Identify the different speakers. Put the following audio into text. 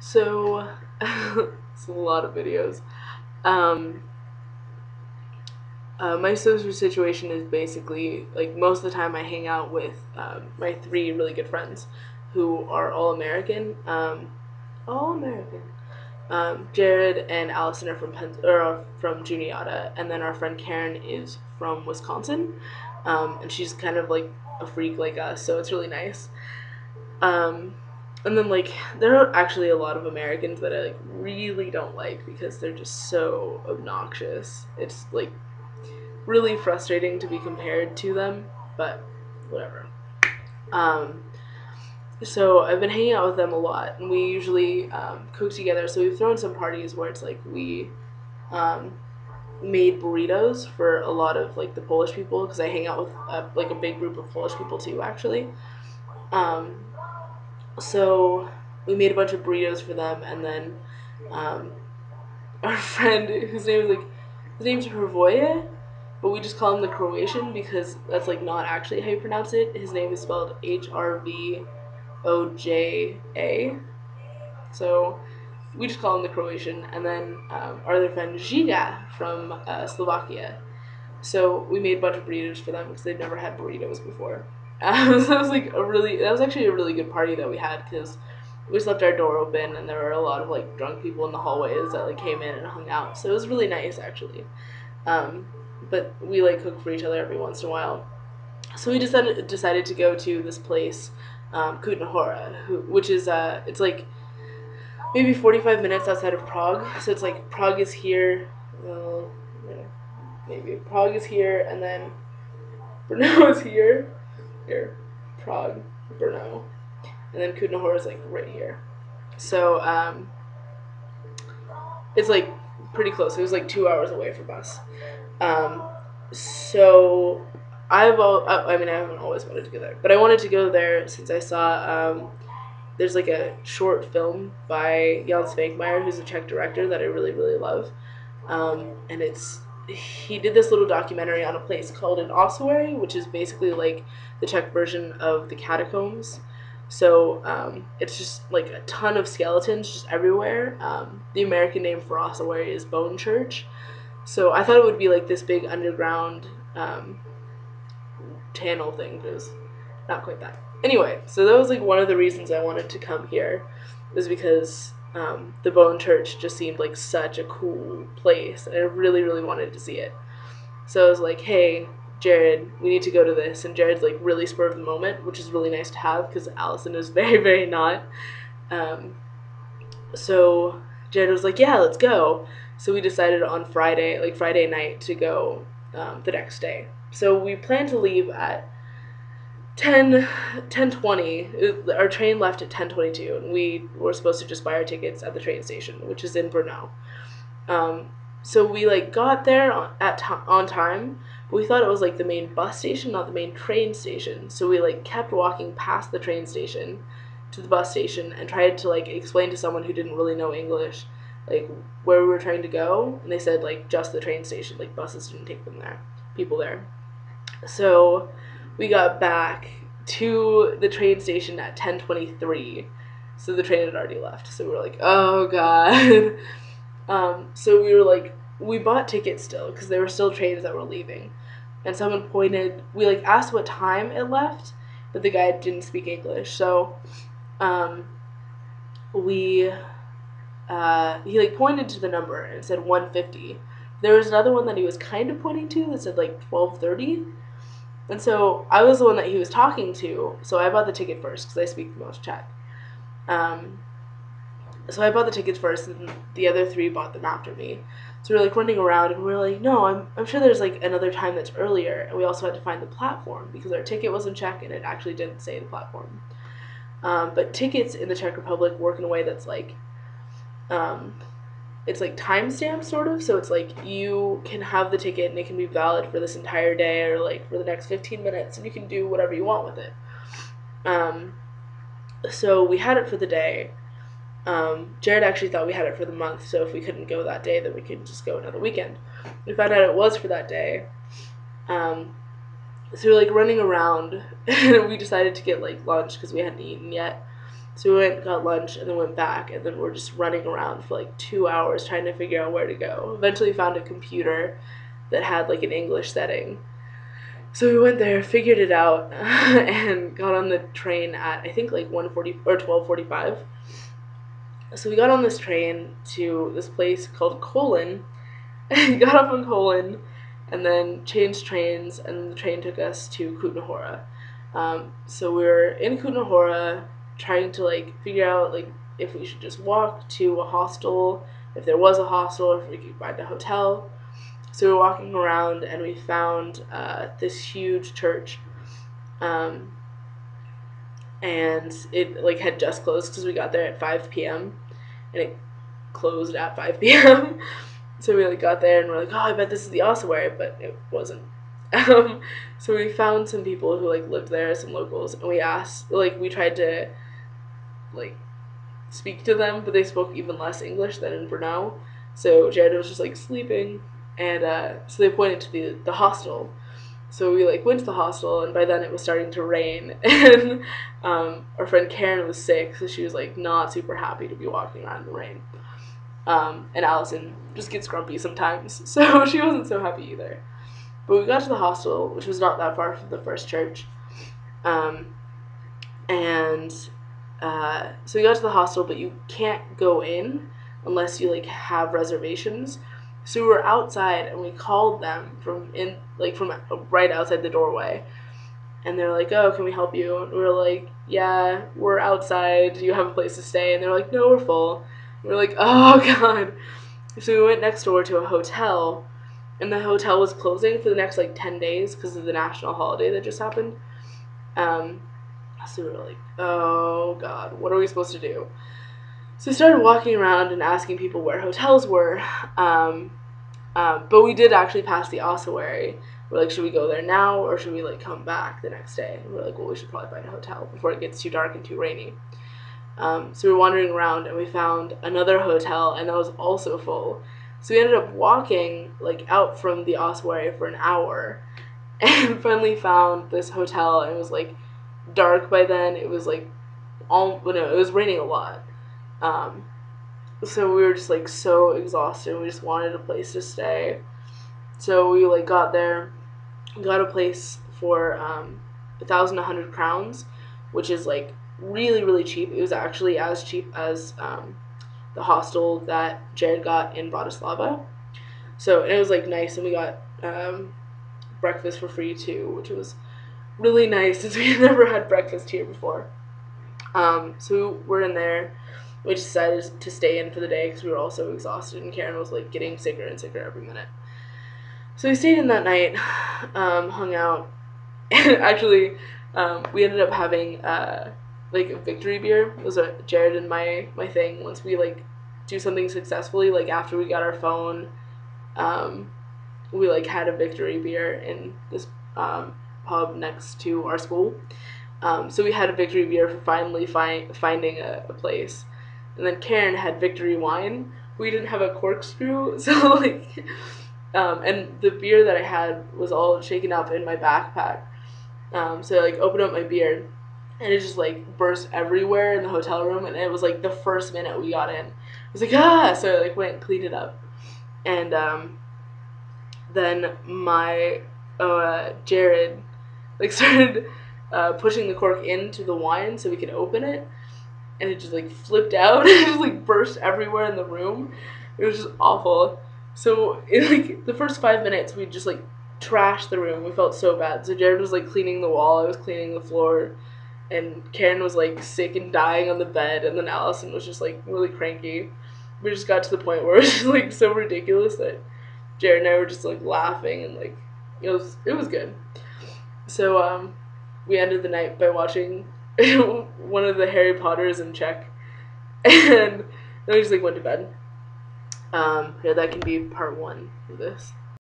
Speaker 1: So, it's a lot of videos. Um, my social situation is basically like most of the time I hang out with my three really good friends who are all American. All American. Jared and Allison are from Juniata, and then our friend Karen is from Wisconsin, and she's kind of like a freak like us, so it's really nice. Um, and then like there are actually a lot of Americans that I like really don't like because they're just so obnoxious. It's like really frustrating to be compared to them, but whatever. Um, so I've been hanging out with them a lot, and we usually cook together. So we've thrown some parties where it's like we um, made burritos for a lot of like the Polish people because I hang out with like a big group of Polish people too, actually. Um, so we made a bunch of burritos for them, and then um, our friend his name's Hrvoje, but we just call him the Croatian because that's like not actually how you pronounce it. His name is spelled Hrvoja. So we just call him the Croatian, and then our other friend Žiga from Slovakia. So we made a bunch of burritos for them because they've never had burritos before. So that was actually a really good party that we had because we just left our door open and there were a lot of like drunk people in the hallways that like came in and hung out. So it was really nice actually. Um, but we like cook for each other every once in a while. So we decided to go to this place, Kutna Hora, which is it's like maybe 45 minutes outside of Prague. So it's like Prague is here. Well, yeah, maybe Prague is here, and then Brno is here. Here, Prague, Brno, and then Kutna Hora is like right here. So it's like pretty close. It was like 2 hours away from us. Um, so I mean, I haven't always wanted to go there, but I wanted to go there since I saw there's like a short film by Jan Svankmajer, who's a Czech director that I really really love, and it's he did this little documentary on a place called an ossuary, which is basically like the Czech version of the catacombs. So it's just like a ton of skeletons just everywhere. The American name for ossuary is bone church. So I thought it would be like this big underground channel thing, but it was not quite that. Anyway, so that was like one of the reasons I wanted to come here, was because the Bone Church just seemed like such a cool place, and I really, really wanted to see it. So I was like, hey, Jared, we need to go to this. And Jared's like really spur of the moment, which is really nice to have because Allison is very, very not. Um, so Jared was like, yeah, let's go. So we decided on Friday, like Friday night, to go the next day. So we planned to leave at 10:20. Our train left at 10:22, and we were supposed to just buy our tickets at the train station, which is in Brno. So we like got there on time, but we thought it was like the main bus station, not the main train station. So we like kept walking past the train station to the bus station and tried to like explain to someone who didn't really know English like where we were trying to go, and they said like just the train station, like buses didn't take them there, people there. So we got back to the train station at 10:23. So the train had already left. So we were like, "Oh god." So we were like, we bought tickets still because there were still trains that were leaving. And someone pointed, we like asked what time it left, but the guy didn't speak English. So um, we he like pointed to the number and said 1:50. There was another one that he was kind of pointing to that said like 12:30. And so I was the one that he was talking to, so I bought the ticket first because I speak the most Czech. Um, so I bought the tickets first, and the other three bought them after me. So we were like running around, and we were like, no, I'm sure there's like another time that's earlier. And we also had to find the platform because our ticket was in Czech and it actually didn't say the platform. But tickets in the Czech Republic work in a way that's like um, it's like timestamped sort of, so it's like you can have the ticket and it can be valid for this entire day or like for the next 15 minutes, and you can do whatever you want with it. um, so we had it for the day. Jared actually thought we had it for the month, so if we couldn't go that day then we could just go another weekend. We found out it was for that day. um, so we were like running around and we decided to get like lunch because we hadn't eaten yet. So we went, got lunch, and then went back, and then we're just running around for like 2 hours trying to figure out where to go. Eventually found a computer that had like an English setting. So we went there, figured it out, and got on the train at I think like 1:40 or 12:45. So we got on this train to this place called Colon. Got off on Colon, and then changed trains, and the train took us to Kutna Hora. So we were in Kutna Hora trying to like figure out like if we should just walk to a hostel, if there was a hostel, if we could find a hotel. So we were walking around, and we found this huge church, and it like had just closed because we got there at 5 p.m. and it closed at 5 p.m. So we like got there and we're like, oh, I bet this is the ossuary, but it wasn't. So we found some people who like lived there, some locals, and we asked, like, we tried to like speak to them, but they spoke even less English than in Brno. So Jared was just like sleeping, and so they pointed to the hostel. So we like went to the hostel, and by then it was starting to rain, and our friend Karen was sick, so she was like not super happy to be walking around in the rain. And Allison just gets grumpy sometimes, so she wasn't so happy either. But we got to the hostel, which was not that far from the first church, and so we got to the hostel, but you can't go in unless you like have reservations. So we were outside, and we called them from right outside the doorway, and they're like, "Oh, can we help you?" And we were like, "Yeah, we're outside. Do you have a place to stay?" And they're like, "No, we're full." And we're like, "Oh God!" So we went next door to a hotel, and the hotel was closing for the next like 10 days because of the national holiday that just happened. So we were like, "Oh God, what are we supposed to do?" So we started walking around and asking people where hotels were. But we did actually pass the ossuary. We're like, should we go there now, or should we like come back the next day? And we're like, well, we should probably find a hotel before it gets too dark and too rainy. So we were wandering around, and we found another hotel, and that was also full. So we ended up walking like out from the ossuary for an hour, and finally found this hotel. And it was like dark by then. It was like it was raining a lot. So we were just like so exhausted. We just wanted a place to stay. So we like got there, got a place for 1,100 crowns, which is like really really cheap. It was actually as cheap as the hostel that Jared got in Bratislava. So it was like nice, and we got breakfast for free too, which was really nice since we had never had breakfast here before. So we're in there. We just decided to stay in for the day because we were all so exhausted, and Karen was like getting sicker and sicker every minute. So we stayed in that night, hung out, and actually we ended up having like a victory beer. It was Jared and my thing. Once we like do something successfully, like after we got our phone, we like had a victory beer in this pub next to our school. So we had a victory beer for finally finding a place. And then Karen had victory wine. We didn't have a corkscrew, so like, and the beer that I had was all shaken up in my backpack. So I like opened up my beer, and it just like burst everywhere in the hotel room. And it was like the first minute we got in. I was like, ah! So I like went and cleaned it up, and then my Jared like started pushing the cork into the wine so we could open it. And it just like flipped out. It just like burst everywhere in the room. It was just awful. So in like the first 5 minutes, we just like trashed the room. We felt so bad. So Jared was like cleaning the wall. I was cleaning the floor, and Karen was like sick and dying on the bed. And then Allison was just like really cranky. We just got to the point where it was just like so ridiculous that Jared and I were just like laughing, and like it was good. So we ended the night by watching one of the Harry Potters in Czech, and then we just like went to bed. Yeah, that can be part one of this.